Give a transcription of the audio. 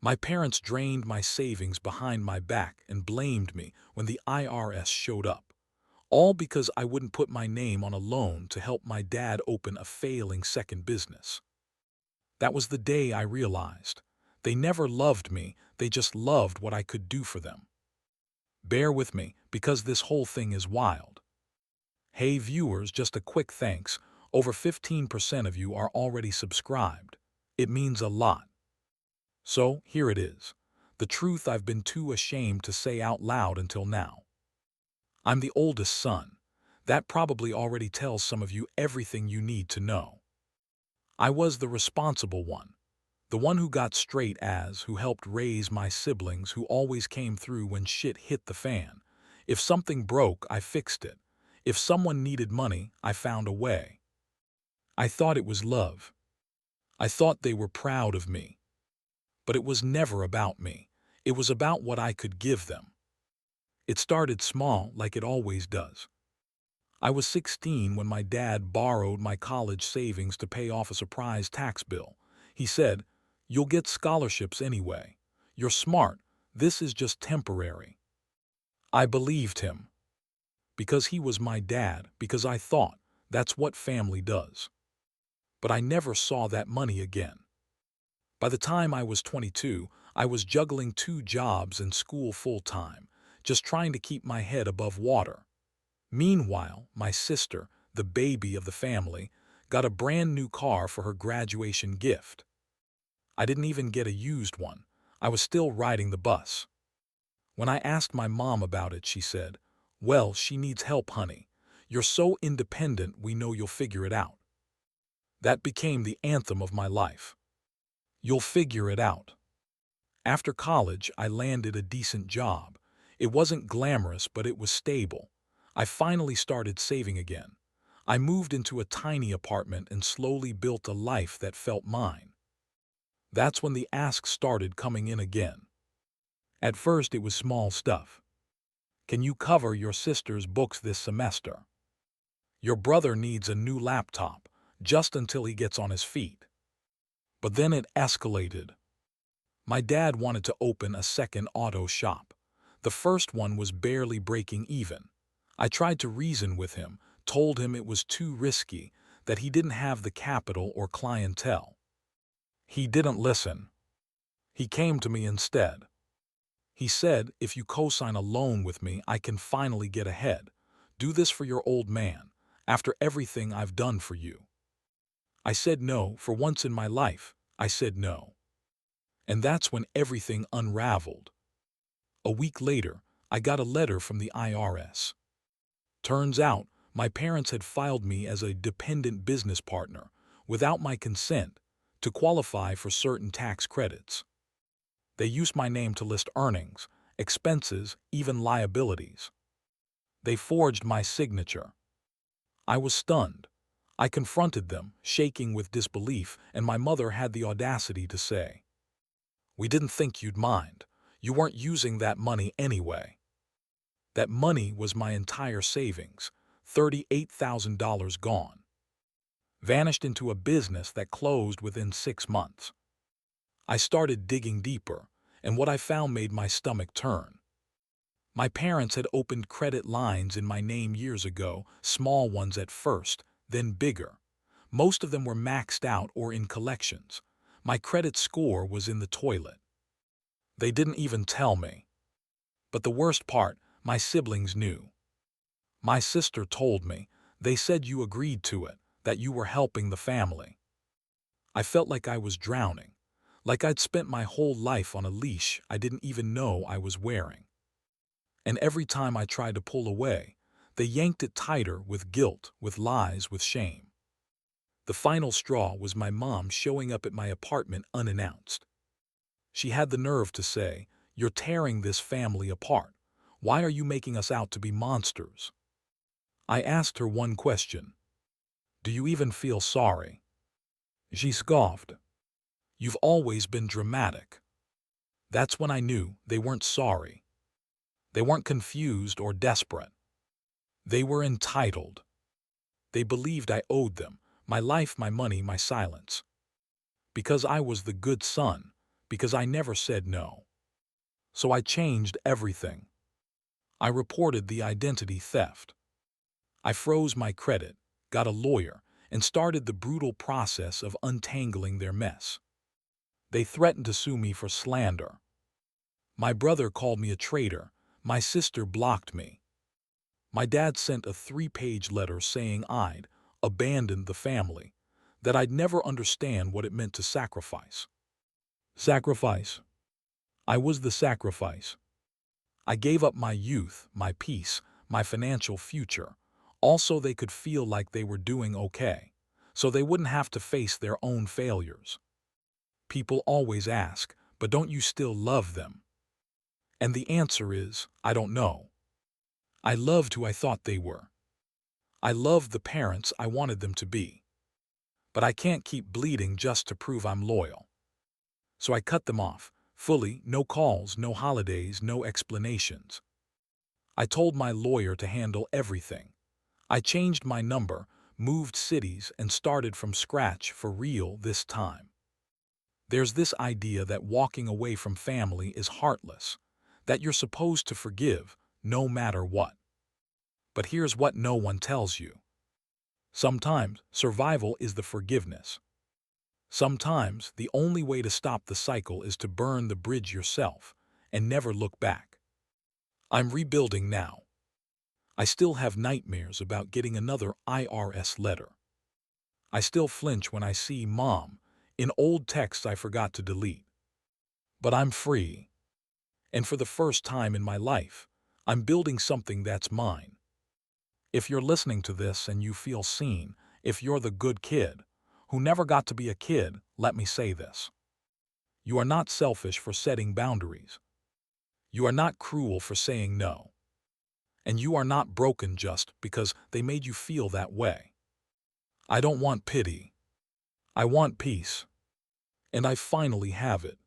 My parents drained my savings behind my back and blamed me when the IRS showed up, all because I wouldn't put my name on a loan to help my dad open a failing second business. That was the day I realized they never loved me, they just loved what I could do for them. Bear with me, because this whole thing is wild. Hey viewers, just a quick thanks. Over 15% of you are already subscribed. It means a lot. So, here it is. The truth I've been too ashamed to say out loud until now. I'm the oldest son. That probably already tells some of you everything you need to know. I was the responsible one. The one who got straight A's, who helped raise my siblings, who always came through when shit hit the fan. If something broke, I fixed it. If someone needed money, I found a way. I thought it was love. I thought they were proud of me. But it was never about me. It was about what I could give them. It started small, like it always does. I was 16 when my dad borrowed my college savings to pay off a surprise tax bill. He said, "You'll get scholarships anyway. You're smart. This is just temporary." I believed him. Because he was my dad, because I thought that's what family does. But I never saw that money again. By the time I was 22, I was juggling 2 jobs and school full-time, just trying to keep my head above water. Meanwhile, my sister, the baby of the family, got a brand new car for her graduation gift. I didn't even get a used one. I was still riding the bus. When I asked my mom about it, she said, "Well, she needs help, honey. You're so independent, we know you'll figure it out." That became the anthem of my life. You'll figure it out. After college, I landed a decent job. It wasn't glamorous, but it was stable. I finally started saving again. I moved into a tiny apartment and slowly built a life that felt mine. That's when the asks started coming in again. At first, it was small stuff. Can you cover your sister's books this semester? Your brother needs a new laptop, just until he gets on his feet. But then it escalated. My dad wanted to open a second auto shop. The first one was barely breaking even. I tried to reason with him, told him it was too risky, that he didn't have the capital or clientele. He didn't listen. He came to me instead. He said, "If you co-sign a loan with me, I can finally get ahead. Do this for your old man, after everything I've done for you." I said no. For once in my life, I said no. And that's when everything unraveled. A week later, I got a letter from the IRS. Turns out, my parents had filed me as a dependent business partner, without my consent, to qualify for certain tax credits. They used my name to list earnings, expenses, even liabilities. They forged my signature. I was stunned. I confronted them, shaking with disbelief, and my mother had the audacity to say, "We didn't think you'd mind. You weren't using that money anyway." That money was my entire savings, $38,000 gone. Vanished into a business that closed within 6 months. I started digging deeper, and what I found made my stomach turn. My parents had opened credit lines in my name years ago, small ones at first, then bigger. Most of them were maxed out or in collections. My credit score was in the toilet. They didn't even tell me. But the worst part, my siblings knew. My sister told me. They said you agreed to it, that you were helping the family. I felt like I was drowning, like I'd spent my whole life on a leash I didn't even know I was wearing. And every time I tried to pull away, they yanked it tighter with guilt, with lies, with shame. The final straw was my mom showing up at my apartment unannounced. She had the nerve to say, "You're tearing this family apart. Why are you making us out to be monsters?" I asked her one question. "Do you even feel sorry?" She scoffed. "You've always been dramatic." That's when I knew they weren't sorry. They weren't confused or desperate. They were entitled. They believed I owed them, my life, my money, my silence. Because I was the good son, because I never said no. So I changed everything. I reported the identity theft. I froze my credit, got a lawyer, and started the brutal process of untangling their mess. They threatened to sue me for slander. My brother called me a traitor. My sister blocked me. My dad sent a 3-page letter saying I'd abandoned the family, that I'd never understand what it meant to sacrifice. Sacrifice. I was the sacrifice. I gave up my youth, my peace, my financial future, all so they could feel like they were doing okay, so they wouldn't have to face their own failures. People always ask, but don't you still love them? And the answer is, I don't know. I loved who I thought they were. I loved the parents I wanted them to be. But I can't keep bleeding just to prove I'm loyal. So I cut them off, fully, no calls, no holidays, no explanations. I told my lawyer to handle everything. I changed my number, moved cities, and started from scratch for real this time. There's this idea that walking away from family is heartless, that you're supposed to forgive no matter what. But here's what no one tells you. Sometimes survival is the forgiveness. Sometimes the only way to stop the cycle is to burn the bridge yourself and never look back. I'm rebuilding now. I still have nightmares about getting another IRS letter. I still flinch when I see Mom in old texts I forgot to delete. But I'm free. And for the first time in my life, I'm building something that's mine. If you're listening to this and you feel seen, if you're the good kid who never got to be a kid, let me say this. You are not selfish for setting boundaries. You are not cruel for saying no. And you are not broken just because they made you feel that way. I don't want pity. I want peace. And I finally have it.